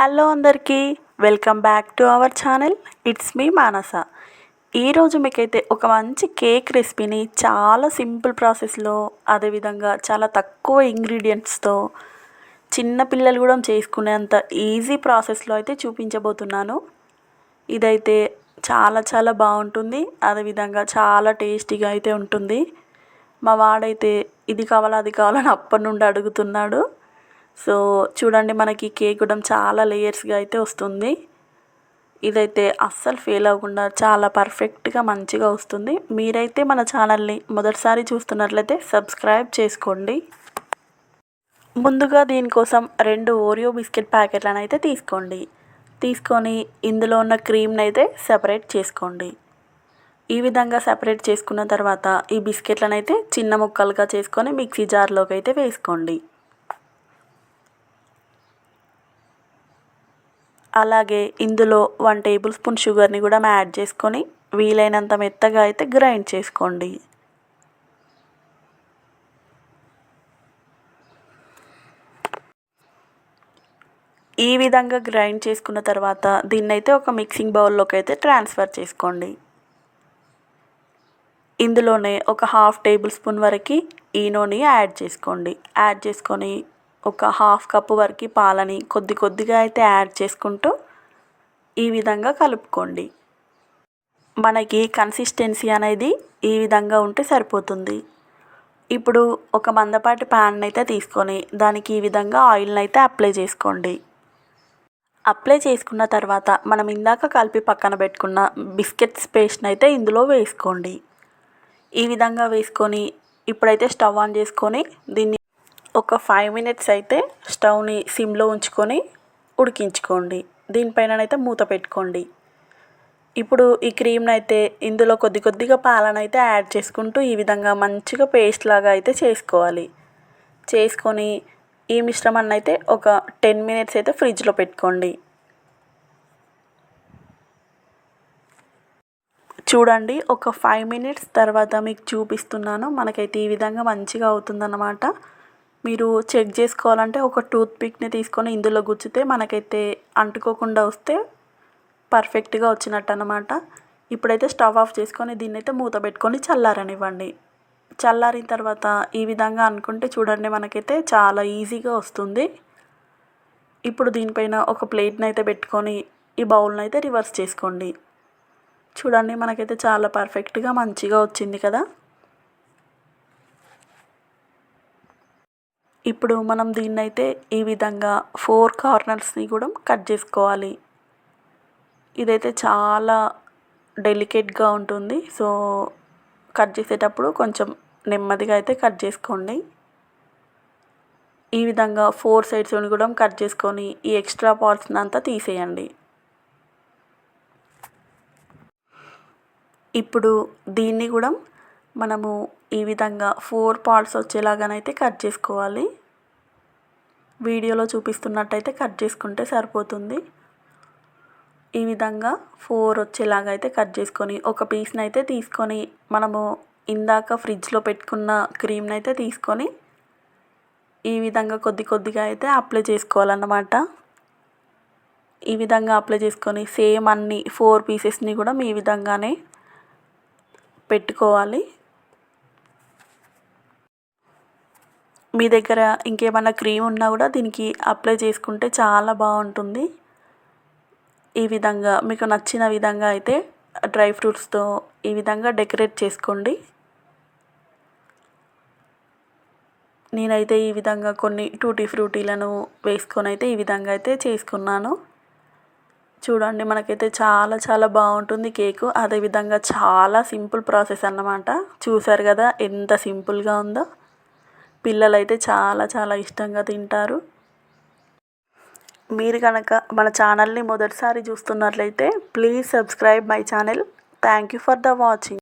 Hello అందరికీ, welcome back to our channel. It's me Manasa. ఈరోజు మీకైతే ఒక మంచి కేక్ రెసిపీని చాలా సింపుల్ ప్రాసెస్లో, అదేవిధంగా చాలా తక్కువ ఇంగ్రీడియంట్స్తో చిన్న పిల్లలు కూడా చేసుకునేంత ఈజీ ప్రాసెస్లో అయితే చూపించబోతున్నాను. ఇదైతే చాలా చాలా బాగుంటుంది, అదేవిధంగా చాలా టేస్టీగా అయితే ఉంటుంది. మా వాడైతే ఇది కావాలా అది కావాలని అప్పటి నుండి అడుగుతున్నాడు. సో చూడండి, మనకి కేక్ కూడా చాలా లేయర్స్గా అయితే వస్తుంది. ఇదైతే అస్సలు ఫెయిల్ అవ్వకుండా చాలా పర్ఫెక్ట్గా మంచిగా వస్తుంది. మీరైతే మన ఛానల్ని మొదటిసారి చూస్తున్నట్లయితే సబ్స్క్రైబ్ చేసుకోండి. ముందుగా దీనికోసం 2 ఓరియో బిస్కెట్ ప్యాకెట్లను అయితే తీసుకొని ఇందులో ఉన్న క్రీమ్ని అయితే సెపరేట్ చేసుకోండి. ఈ విధంగా సెపరేట్ చేసుకున్న తర్వాత ఈ బిస్కెట్లను అయితే చిన్న ముక్కలుగా చేసుకొని మిక్సీ జార్లోకి అయితే వేసుకోండి. అలాగే ఇందులో 1 టేబుల్ స్పూన్ షుగర్ని కూడా యాడ్ చేసుకొని వీలైనంత మెత్తగా అయితే గ్రైండ్ చేసుకోండి. ఈ విధంగా గ్రైండ్ చేసుకున్న తర్వాత దీన్ని అయితే ఒక మిక్సింగ్ బౌల్లోకి అయితే ట్రాన్స్ఫర్ చేసుకోండి. ఇందులోనే ఒక 1/2 టేబుల్ స్పూన్ వరకు ఈనోని యాడ్ చేసుకొని ఒక 1/2 కప్పు వరకు పాలని కొద్దిగా అయితే యాడ్ చేసుకుంటూ ఈ విధంగా కలుపుకోండి. మనకి కన్సిస్టెన్సీ అనేది ఈ విధంగా ఉంటే సరిపోతుంది. ఇప్పుడు ఒక మందపాటి ప్యాన్ అయితే తీసుకొని దానికి ఈ విధంగా ఆయిల్ని అయితే అప్లై చేసుకోండి. అప్లై చేసుకున్న తర్వాత మనం ఇందాక కలిపి పక్కన పెట్టుకున్న బిస్కెట్స్ పేస్ట్ని అయితే ఇందులో వేసుకోండి. ఈ విధంగా వేసుకొని ఇప్పుడైతే స్టవ్ ఆన్ చేసుకొని దీన్ని ఒక 5 మినిట్స్ అయితే స్టవ్ని సిమ్లో ఉంచుకొని ఉడికించుకోండి. దీనిపైననైతే మూత పెట్టుకోండి. ఇప్పుడు ఈ క్రీమ్ని అయితే ఇందులో కొద్దిగా పాలనైతే యాడ్ చేసుకుంటూ ఈ విధంగా మంచిగా పేస్ట్ లాగా అయితే చేసుకొని ఈ మిశ్రమాన్ని అయితే ఒక 10 మినిట్స్ అయితే ఫ్రిడ్జ్లో పెట్టుకోండి. చూడండి, ఒక 5 మినిట్స్ తర్వాత మీకు చూపిస్తున్నాను. మనకైతే ఈ విధంగా మంచిగా అవుతుందన్నమాట. మీరు చెక్ చేసుకోవాలంటే ఒక టూత్ పిక్ని తీసుకొని ఇందులో గుచ్చితే మనకైతే అంటుకోకుండా వస్తే పర్ఫెక్ట్గా వచ్చినట్టు అన్నమాట. ఇప్పుడైతే స్టవ్ ఆఫ్ చేసుకొని దీన్ని అయితే మూత పెట్టుకొని చల్లారనివ్వండి. చల్లారిన తర్వాత ఈ విధంగా అనుకుంటే చూడండి, మనకైతే చాలా ఈజీగా వస్తుంది. ఇప్పుడు దీనిపైన ఒక ప్లేట్ని అయితే పెట్టుకొని ఈ బౌల్ని అయితే రివర్స్ చేసుకోండి. చూడండి, మనకైతే చాలా పర్ఫెక్ట్గా మంచిగా వచ్చింది కదా. ఇప్పుడు మనం దీన్నైతే ఈ విధంగా 4 కార్నర్స్ని కూడా కట్ చేసుకోవాలి. ఇదైతే చాలా డెలికేట్గా ఉంటుంది. సో కట్ చేసేటప్పుడు కొంచెం నెమ్మదిగా అయితే కట్ చేసుకోండి. ఈ విధంగా 4 సైడ్స్ని కూడా కట్ చేసుకొని ఈ ఎక్స్ట్రా పార్ట్స్ని అంతా తీసేయండి. ఇప్పుడు దీన్ని కూడా మనము ఈ విధంగా 4 పార్ట్స్ వచ్చేలాగానైతే కట్ చేసుకోవాలి. వీడియోలో చూపిస్తున్నట్టయితే కట్ చేసుకుంటే సరిపోతుంది. ఈ విధంగా 4 వచ్చేలాగా అయితే కట్ చేసుకొని ఒక పీస్ని అయితే తీసుకొని మనము ఇందాక ఫ్రిడ్జ్లో పెట్టుకున్న క్రీమ్ని అయితే తీసుకొని ఈ విధంగా కొద్దిగా అయితే అప్లై చేసుకోవాలన్నమాట. ఈ విధంగా అప్లై చేసుకొని సేమ్ అన్ని 4 పీసెస్ని కూడా ఈ విధంగానే పెట్టుకోవాలి. మీ దగ్గర ఇంకేమైనా క్రీమ్ ఉన్నా కూడా దీనికి అప్లై చేసుకుంటే చాలా బాగుంటుంది. ఈ విధంగా మీకు నచ్చిన విధంగా అయితే డ్రై ఫ్రూట్స్తో ఈ విధంగా డెకరేట్ చేసుకోండి. నేనైతే ఈ విధంగా కొన్ని టూటీ ఫ్రూటీలను వేసుకొని అయితే ఈ విధంగా అయితే చేసుకున్నాను. చూడండి, మనకైతే చాలా చాలా బాగుంటుంది కేకు. అదేవిధంగా చాలా సింపుల్ ప్రాసెస్ అన్నమాట. చూసారు కదా ఎంత సింపుల్గా ఉందో. పిల్లలైతే చాలా చాలా ఇష్టంగా తింటారు. మీరు కనుక మన ఛానల్ని మొదటిసారి చూస్తున్నట్లయితే please subscribe my channel. Thank you for the watching.